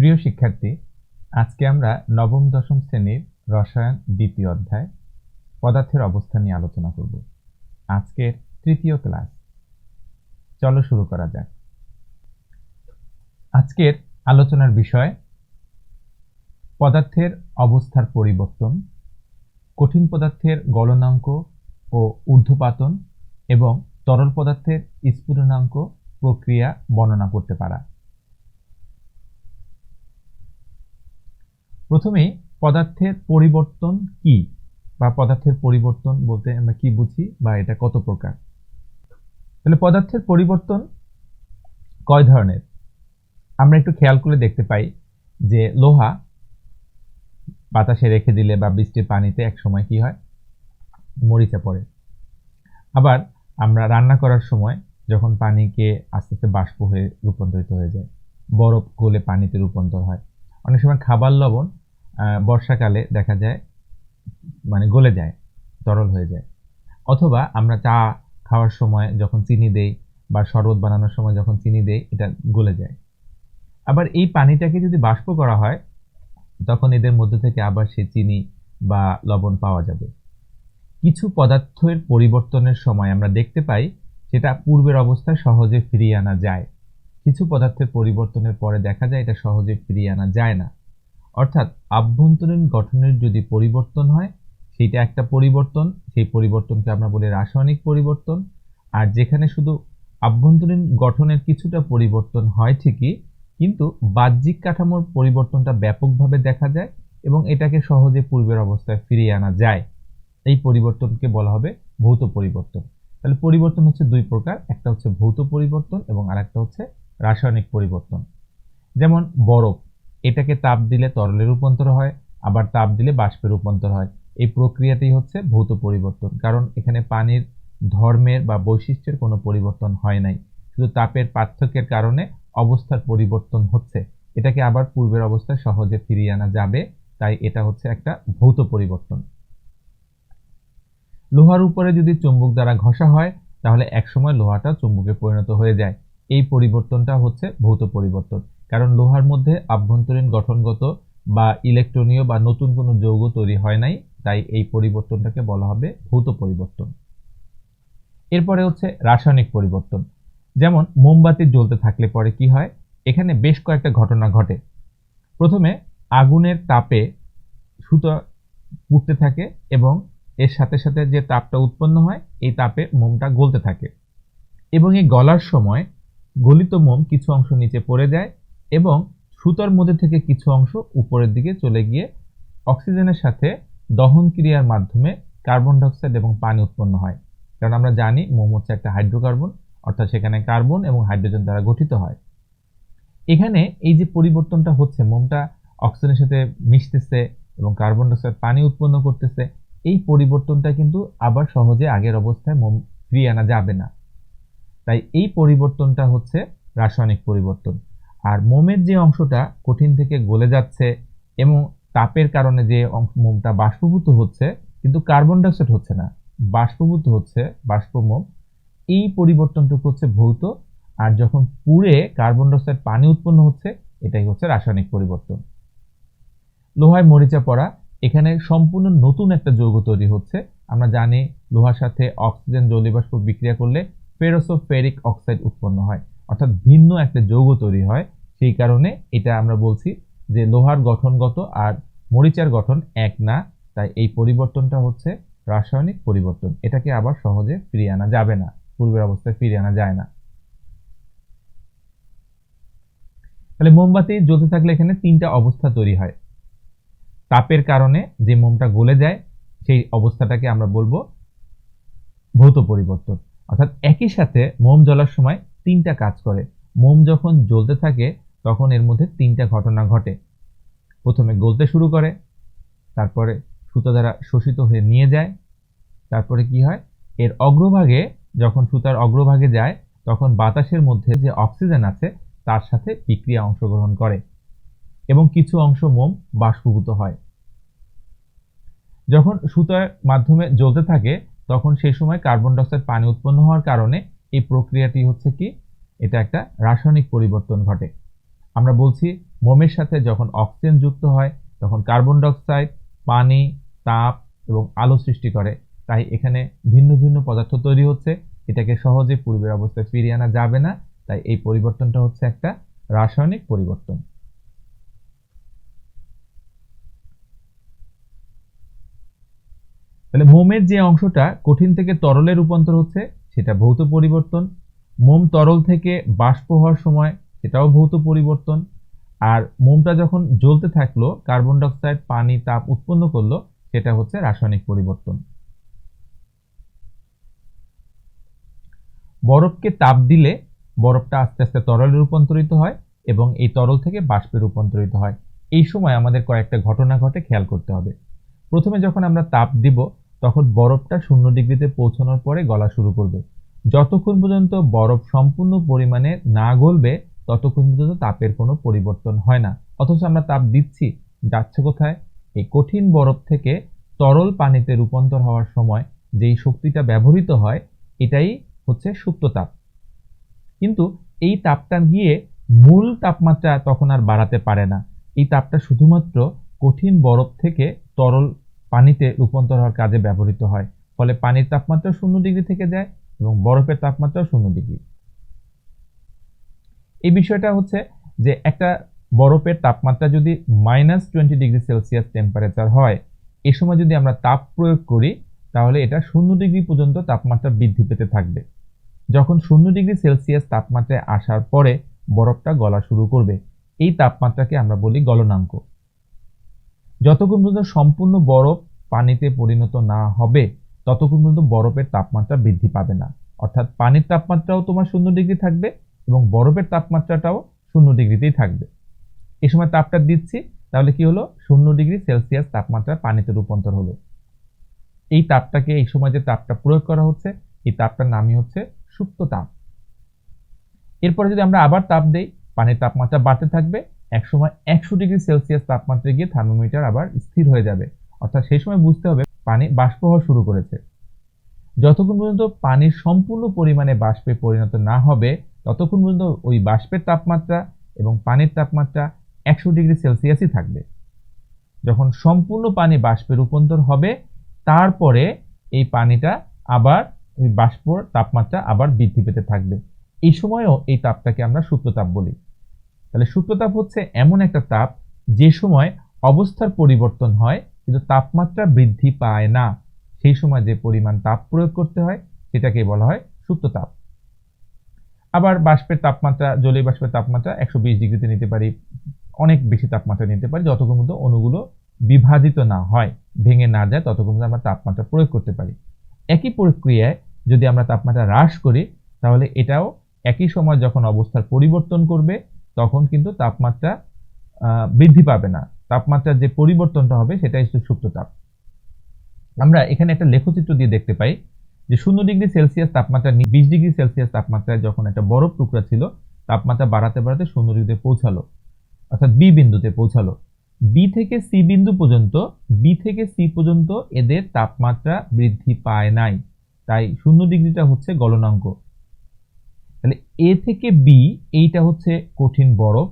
প্রিয় শিক্ষার্থী, আজকে আমরা নবম দশম শ্রেণীর রসায়ন দ্বিতীয় অধ্যায় পদার্থের অবস্থা নিয়ে আলোচনা করব। আজকের তৃতীয় ক্লাস। চলো শুরু করা যাক। আজকের আলোচনার বিষয় পদার্থের অবস্থার পরিবর্তন, কঠিন পদার্থের গলনাঙ্ক ও ঊর্ধ্বপাতন এবং তরল পদার্থের স্ফুটনাঙ্ক প্রক্রিয়া বর্ণনা করতে পারা। প্রথমে পদার্থের পরিবর্তন কি বা পদার্থের পরিবর্তন বলতে আমরা কি বুঝি বা এটা কত প্রকার। তাহলে পদার্থের পরিবর্তন কয় ধরনের আমরা একটু খেয়াল করে দেখতে পাই যে লোহা বাতাসে রেখে দিলে বা বৃষ্টির পানিতে এক সময় কি হয়, মরিচা পড়ে। আবার আমরা রান্না করার সময় যখন পানিকে আস্তে আস্তে বাষ্প হয়ে রূপান্তরিত হয়ে যায়, বরফ গলে পানিতে রূপান্তর হয়। অনেক সময় খাবার লবণ বর্ষাকালে দেখা যায় মানে গলে যায়, তরল হয়ে যায়। অথবা আমরা চা খাওয়ার সময় যখন চিনি দেই বা শরবত বানানোর সময় যখন চিনি দেই, এটা গলে যায়। আবার এই পানিটাকে যদি বাষ্প করা হয় তখন এদের মধ্যে থেকে আবার সে চিনি বা লবণ পাওয়া যাবে। কিছু পদার্থের পরিবর্তনের সময় আমরা দেখতে পাই সেটা পূর্বের অবস্থায় সহজে ফিরিয়ে আনা যায়, কিছু পদার্থের পরিবর্তনের পরে দেখা যায় এটা সহজে ফিরিয়ে আনা যায় না। অর্থাৎ আভ্যন্তরীণ গঠনের যদি পরিবর্তন হয় সেটা একটা পরিবর্তন, সেই পরিবর্তনকে আমরা বলি রাসায়নিক পরিবর্তন। আর যেখানে শুধু আভ্যন্তরীণ গঠনের কিছুটা পরিবর্তন হয় ঠিকই, কিন্তু বাহ্যিক কাঠামোর পরিবর্তনটা ব্যাপকভাবে দেখা যায় এবং এটাকে সহজে পূর্বের অবস্থায় ফিরিয়ে আনা যায়, এই পরিবর্তনকে বলা হবে ভৌত পরিবর্তন। তাহলে পরিবর্তন হচ্ছে দুই প্রকার, একটা হচ্ছে ভৌত পরিবর্তন এবং আরেকটা হচ্ছে রাসায়নিক পরিবর্তন। যেমন বরফ, এটাকে তাপ দিলে তরলে রূপান্তর হয়, আবার তাপ দিলে বাষ্পে রূপান্তর হয়। এই প্রক্রিয়াটি হচ্ছে ভৌত পরিবর্তন, কারণ এখানে পানির ধর্মের বা বৈশিষ্ট্যের কোনো পরিবর্তন হয় নাই, শুধু তাপের পার্থক্যের কারণে অবস্থার পরিবর্তন হচ্ছে। এটাকে আবার পূর্বের অবস্থায় সহজে ফিরিয়ে আনা যাবে, তাই এটা হচ্ছে একটা ভৌত পরিবর্তন। লোহার উপরে যদি চুম্বক দ্বারা ঘষা হয় তাহলে একসময় লোহাটা চুম্বকে পরিণত হয়ে যায়, এই পরিবর্তনটা হচ্ছে ভৌত পরিবর্তন। কারণ লোহার মধ্যে আভ্যন্তরীণ গঠনগত বা ইলেকট্রনীয় বা নতুন কোনো যৌগ তৈরি হয় নাই, তাই এই পরিবর্তনটাকে বলা হবে ভৌত পরিবর্তন। এরপরে হচ্ছে রাসায়নিক পরিবর্তন। যেমন মোমবাতি জ্বলতে থাকলে পরে কি হয়, এখানে বেশ কয়েকটা ঘটনা ঘটে। প্রথমে আগুনের তাপে সুতা পুড়তে থাকে এবং এর সাথে সাথে যে তাপটা উৎপন্ন হয় এই তাপে মোমটা গলতে থাকে এবং এই গলার সময় গলিত মোম কিছু অংশ নিচে পড়ে যায় এবং সুতার মধ্যে থেকে কিছু অংশ উপরের দিকে চলে গিয়ে অক্সিজেনের সাথে দহন ক্রিয়ার মাধ্যমে কার্বন ডাইঅক্সাইড এবং পানি উৎপন্ন হয়। কারণ আমরা জানি মোম হচ্ছে একটা হাইড্রোকার্বন, অর্থাৎ সেখানে কার্বন এবং হাইড্রোজেন দ্বারা গঠিত হয়। এখানে এই যে পরিবর্তনটা হচ্ছে, মোমটা অক্সিজেনের সাথে মিশতেছে এবং কার্বন ডাইঅক্সাইড পানি উৎপন্ন করতেছে, এই পরিবর্তনটা কিন্তু আবার সহজে আগের অবস্থায় মোম ফিরিয়ে আনা যাবে না, তাই এই পরিবর্তনটা হচ্ছে রাসায়নিক পরিবর্তন। আর মোমের যে অংশটা কঠিন থেকে গলে যাচ্ছে এবং তাপের কারণে যে মোমটা বাষ্পীভূত হচ্ছে, কিন্তু কার্বন ডাইঅক্সাইড হচ্ছে না, বাষ্পীভূত হচ্ছে বাষ্প মোম, এই পরিবর্তনটুকু হচ্ছে ভৌত। আর যখন পুড়ে কার্বন ডাইঅক্সাইড পানি উৎপন্ন হচ্ছে, এটাই হচ্ছে রাসায়নিক পরিবর্তন। লোহায় মরিচা পড়া, এখানে সম্পূর্ণ নতুন একটা যৌগ তৈরি হচ্ছে। আমরা জানি লোহার সাথে অক্সিজেন জলীয়বাষ্প বিক্রিয়া করলে ফেরোসোফেরিক অক্সাইড উৎপন্ন হয়, অর্থাৎ ভিন্ন একটা যৌগ তৈরি হয়। সেই কারণে এটা আমরা বলছি যে লোহার গঠনগত আর মরিচার গঠন এক না, তাই এই পরিবর্তনটা হচ্ছে রাসায়নিক পরিবর্তন। এটাকে আবার সহজে ফিরিয়ে আনা যাবে না, পূর্বের অবস্থায় ফিরিয়ে আনা যায় না। তাহলে মোমবাতি জ্বলতে থাকলে এখানে তিনটা অবস্থা তৈরি হয়। তাপের কারণে যে মোমটা গলে যায় সেই অবস্থাটাকে আমরা বলবো ভৌত পরিবর্তন। অর্থাৎ একই সাথে মোম জ্বলার সময় তিনটা কাজ করে। মোম যখন জ্বলতে থাকে তখন এর মধ্যে তিনটা ঘটনা ঘটে। প্রথমে গলতে শুরু করে, তারপরে সুতা দ্বারা শোষিত হয়ে নিয়ে যায়, তারপরে কি হয়, এর অগ্রভাগে যখন সুতার অগ্রভাগে যায় তখন বাতাসের মধ্যে যে অক্সিজেন আছে তার সাথে বিক্রিয়া অংশগ্রহণ করে এবং কিছু অংশ মোম বাষ্পীভূত হয়। যখন সুতার মাধ্যমে জ্বলতে থাকে তখন সেই সময় কার্বন ডাইঅক্সাইড পানি উৎপন্ন হওয়ার কারণে এই প্রক্রিয়াটি হচ্ছে কি, এটা একটা রাসায়নিক পরিবর্তন ঘটে। আমরা বলছি মোমের সাথে যখন অক্সিজেন যুক্ত হয় তখন কার্বন ডাই অক্সাইড, পানি, তাপ এবং আলো সৃষ্টি করে। তাই এখানে ভিন্ন ভিন্ন পদার্থ তৈরি হচ্ছে, এটাকে সহজে পূর্বের অবস্থায় ফিরিয়ে আনা যাবে না। তাই এই পরিবর্তনটা হচ্ছে একটা রাসায়নিক পরিবর্তন। তাহলে মোমের যে অংশটা কঠিন থেকে তরলে রূপান্তর হচ্ছে সেটা ভৌত পরিবর্তন। মোম তরল থেকে বাষ্প হওয়ার সময় সেটাও ভৌত পরিবর্তন। আর মোমটা যখন জ্বলতে থাকলো, কার্বন ডাই অক্সাইড, পানি, তাপ উৎপন্ন করলো, সেটা হচ্ছে রাসায়নিক পরিবর্তন। বরফকে তাপ দিলে বরফটা আস্তে আস্তে তরলে রূপান্তরিত হয় এবং এই তরল থেকে বাষ্পে রূপান্তরিত হয়। এই সময় আমাদের কয়েকটা ঘটনা ঘটে, খেয়াল করতে হবে। প্রথমে যখন আমরা তাপ দিব তখন বরফটা 0 ডিগ্রিতে পৌঁছানোর পরে গলা শুরু করবে। যতক্ষণ পর্যন্ত বরফ সম্পূর্ণ পরিমাণে না গলবে ততক্ষণ পর্যন্ত তাপের কোনো পরিবর্তন হয় না। অথচ আমরা তাপ দিচ্ছি, যাচ্ছে কোথায়? এই কঠিন বরফ থেকে তরল পানিতে রূপান্তর হওয়ার সময় যেই শক্তিটা ব্যবহৃত হয় এটাই হচ্ছে সুপ্ত তাপ। কিন্তু এই তাপটা গিয়ে মূল তাপমাত্রা তখন আর বাড়াতে পারে না। এই তাপটা শুধুমাত্র কঠিন বরফ থেকে তরল পানিতে রূপান্তর হওয়ার কাজে ব্যবহৃত হয়। ফলে পানির তাপমাত্রা 0 ডিগ্রি থেকে যায় এবং বরফের তাপমাত্রা 0 ডিগ্রি। এই বিষয়টা হচ্ছে যে একটা বরফের তাপমাত্রা যদি -20 ডিগ্রি সেলসিয়াস টেম্পারেচার হয়, এই সময় যদি আমরা তাপ প্রয়োগ করি তাহলে এটা 0 ডিগ্রি পর্যন্ত তাপমাত্রা বৃদ্ধি পেতে থাকবে। যখন 0 ডিগ্রি সেলসিয়াস তাপমাত্রায় আসার পরে বরফটা গলা শুরু করবে, এই তাপমাত্রাকে আমরা বলি গলনাঙ্ক। যতক্ষণ পর্যন্ত সম্পূর্ণ বরফ পানিতে পরিণত না হবে ততক্ষণ পর্যন্ত বরফের তাপমাত্রা বৃদ্ধি পাবে না। অর্থাৎ পানির তাপমাত্রাও তোমার 0 ডিগ্রি থাকবে এবং বরফের তাপমাত্রাটাও 0 ডিগ্রিতেই থাকবে। এই সময় তাপটা দিচ্ছি, তাহলে কি হলো? 0 ডিগ্রি সেলসিয়াস তাপমাত্রা পানিতে রূপান্তর হলো। এই তাপটাকে, এই সময় যে তাপটা প্রয়োগ করা হচ্ছে, এই তাপটার নামই হচ্ছে সুপ্ত তাপ। এরপরে যদি আমরা আবার তাপ দেই, পানির তাপমাত্রা বাড়তে থাকবে, একসময় 100 ডিগ্রি সেলসিয়াস তাপমাত্রায় গিয়ে থার্মোমিটার আবার স্থির হয়ে যাবে। অর্থাৎ সেই সময় বুঝতে হবে পানি বাষ্প হওয়া শুরু করেছে। যতক্ষণ পর্যন্ত পানির সম্পূর্ণ পরিমাণে বাষ্পে পরিণত না হবে ততক্ষণ পর্যন্ত ওই বাষ্পের তাপমাত্রা এবং পানির তাপমাত্রা 100 ডিগ্রি সেলসিয়াসই থাকবে। যখন সম্পূর্ণ পানি বাষ্পে রূপান্তর হবে তারপরে এই পানিটা আবার ওই বাষ্পর তাপমাত্রা আবার বৃদ্ধি পেতে থাকবে। এই সময়ও এই তাপটাকে আমরা সুপ্ততাপ বলি। তাহলে সুপ্ততাপ হচ্ছে এমন একটা তাপ যে সময় অবস্থার পরিবর্তন হয় কিন্তু তাপমাত্রা বৃদ্ধি পায় না। সেই সময় যে পরিমাণ তাপ প্রয়োগ করতে হয় সেটাকে বলা হয় সুপ্ততাপ। আবার বাষ্পের তাপমাত্রা, জলীয় বাষ্পের তাপমাত্রা 120 ডিগ্রিতে নিতে পারি, অনেক বেশি তাপমাত্রা নিতে পারি, যতক্ষণ পর্যন্ত অণুগুলো বিভাজিত না হয়, ভেঙে না যায়, ততক্ষণ পর্যন্ত আমরা তাপমাত্রা প্রয়োগ করতে পারি। একই প্রক্রিয়ায় যদি আমরা তাপমাত্রা হ্রাস করি তাহলে এটাও একই সময় যখন অবস্থার পরিবর্তন করবে তখন কিন্তু তাপমাত্রা বৃদ্ধি পাবে না। তাপমাত্রার যে পরিবর্তনটা হবে সেটাই হচ্ছে সুপ্ততাপ। আমরা এখানে একটা লেখচিত্র দিয়ে দেখতে পাই যে 0 ডিগ্রি সেলসিয়াস তাপমাত্রা 20 ডিগ্রি সেলসিয়াস তাপমাত্রায় যখন একটা বরফ টুকরা ছিল, তাপমাত্রা বাড়াতে বাড়াতে 0 ডিগ্রিতে পৌঁছালো, অর্থাৎ বি বিন্দুতে পৌঁছালো। বি থেকে সি বিন্দু পর্যন্ত, বি থেকে সি পর্যন্ত এদের তাপমাত্রা বৃদ্ধি পায় নাই, তাই 0 ডিগ্রিটা হচ্ছে গলনাঙ্ক। তাহলে এ থেকে বি এইটা হচ্ছে কঠিন বরফ,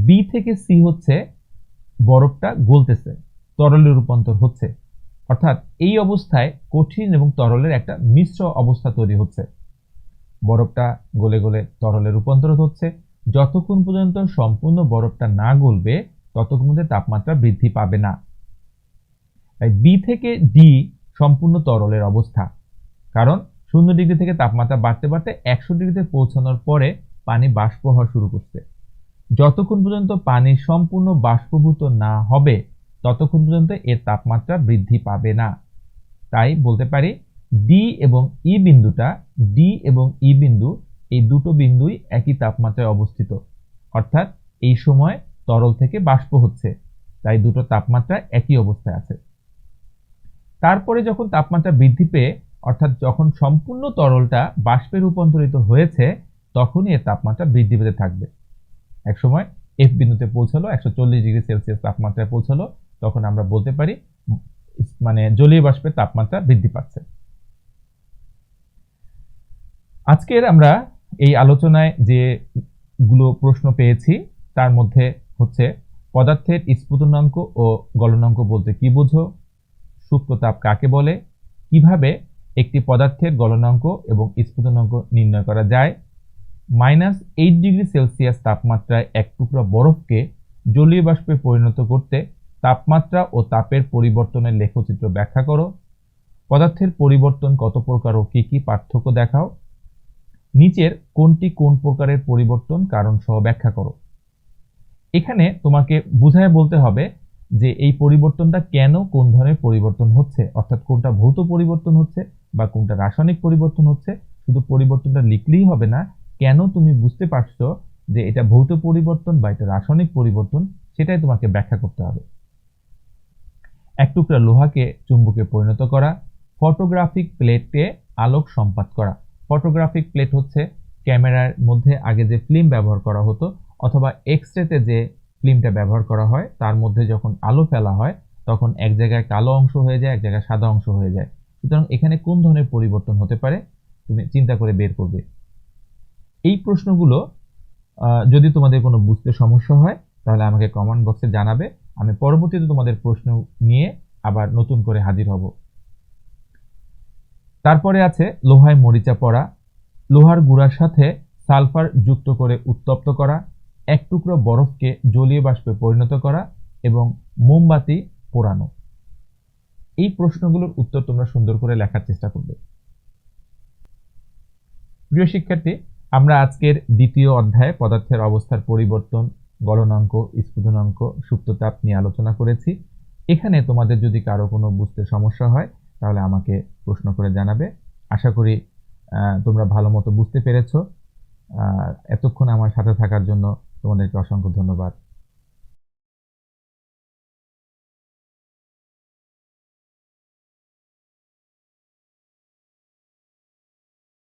বি থেকে সি হচ্ছে বরফটা গলতেছে, তরলে রূপান্তর হচ্ছে। অর্থাৎ এই অবস্থায় কঠিন এবং তরলের একটা মিশ্র অবস্থা তৈরি হচ্ছে। বরফটা গলে গলে তরলে রূপান্তরিত হচ্ছে। যতক্ষণ পর্যন্ত সম্পূর্ণ বরফটা না গলবে ততক্ষণ পর্যন্ত তাপমাত্রা বৃদ্ধি পাবে না। তাই বি থেকে ডি সম্পূর্ণ তরলের অবস্থা, কারণ 0 ডিগ্রি থেকে তাপমাত্রা বাড়তে বাড়তে 100 ডিগ্রিতে পৌঁছানোর পরে পানি বাষ্প হওয়া শুরু করছে। যতক্ষণ পর্যন্ত পানি সম্পূর্ণ বাষ্পভূত না হবে ততক্ষণ পর্যন্ত এর তাপমাত্রা বৃদ্ধি পাবে না। তাই বলতে পারি ডি এবং ই বিন্দুটা, ডি এবং ই বিন্দু এই দুটো বিন্দুই একই তাপমাত্রায় অবস্থিত, অর্থাৎ এই সময় তরল থেকে বাষ্প হচ্ছে, তাই দুটো তাপমাত্রা একই অবস্থায় আছে। তারপরে যখন তাপমাত্রা বৃদ্ধি পেয়ে, অর্থাৎ যখন সম্পূর্ণ তরলটা বাষ্পে রূপান্তরিত হয়েছে তখনই এর তাপমাত্রা বৃদ্ধি পেতে থাকবে। এক সময় এফ বিন্দুতে পৌঁছালো, 140 ডিগ্রি সেলসিয়াস তাপমাত্রায় পৌঁছালো, তখন আমরা বলতে পারি মানে জলীয় বাষ্পের তাপমাত্রা বৃদ্ধি পাচ্ছে। আজকের আমরা এই আলোচনায় যে গুলো প্রশ্ন পেয়েছি তার মধ্যে হচ্ছে পদার্থের স্ফুটনাঙ্ক ও গলনাঙ্ক বলতে কি বুঝো, সুপ্ত তাপ কাকে বলে, কিভাবে একটি পদার্থের গলনাঙ্ক এবং স্ফুটনাঙ্ক নির্ণয় করা যায়, -8°C তাপমাত্রায় এক টুকরা বরফকে জলীয় বাষ্পে পরিণত করতে তাপমাত্রা ও তাপের পরিবর্তনের লেখচিত্র ব্যাখ্যা করো, পদার্থের পরিবর্তন কত প্রকার ও কি কি পার্থক্য দেখাও, নিচের কোনটি কোন প্রকারের পরিবর্তন কারণ সহ ব্যাখ্যা করো। এখানে তোমাকে বুঝায় বলতে হবে যে এই পরিবর্তনটা কেন, কোন ধরনের পরিবর্তন হচ্ছে, অর্থাৎ কোনটা ভৌত পরিবর্তন হচ্ছে বা কোনটা রাসায়নিক পরিবর্তন হচ্ছে। শুধু পরিবর্তনটা লিখলেই হবে না, কেন তুমি বুঝতে পারছো যে এটা ভৌত পরিবর্তন বা এটা রাসায়নিক পরিবর্তন, সেটাই তোমাকে ব্যাখ্যা করতে হবে। এক টুকরা লোহাকে চুম্বকে পরিণত করা, ফটোগ্রাফিক প্লেটে আলোক সম্পাত করা। ফটোগ্রাফিক প্লেট হচ্ছে ক্যামেরার মধ্যে আগে যে ফিল্ম ব্যবহার করা হতো অথবা এক্সরেতে যে ফিল্মটা ব্যবহার করা হয় তার মধ্যে যখন আলো ফেলা হয় তখন এক জায়গায় কালো অংশ হয়ে যায়, এক জায়গায় সাদা অংশ হয়ে যায়। সুতরাং এখানে কোন ধরনের পরিবর্তন হতে পারে তুমি চিন্তা করে বের করবে। এই প্রশ্নগুলো যদি তোমাদের কোনো বুঝতে সমস্যা হয় তাহলে আমাকে কমেন্ট বক্সে জানাবে, আমি পরবর্তীতে তোমাদের প্রশ্ন নিয়ে আবার নতুন করে হাজির হব। তারপরে আছে লোহায় মরিচা পড়া, লোহার গুঁড়ার সাথে সালফার যুক্ত করে উত্তপ্ত করা, এক টুকরো বরফকে জলীয় বাষ্পে পরিণত করা এবং মোমবাতি পোড়ানো। এই প্রশ্নগুলোর উত্তর তোমরা সুন্দর করে লেখার চেষ্টা করবে। প্রিয় শিক্ষার্থী, আমরা আজকের দ্বিতীয় অধ্যায়ে পদার্থের অবস্থার পরিবর্তন, গলনাঙ্ক, স্ফুটনাঙ্ক, সুপ্ততাপ নিয়ে আলোচনা করেছি। এখানে তোমাদের যদি কারো কোনো বুঝতে সমস্যা হয় তাহলে আমাকে প্রশ্ন করে জানাবে। আশা করি তোমরা ভালো মতো বুঝতে পেরেছো। এতক্ষণ আমার সাথে থাকার জন্য তোমাদেরকে অসংখ্য ধন্যবাদ।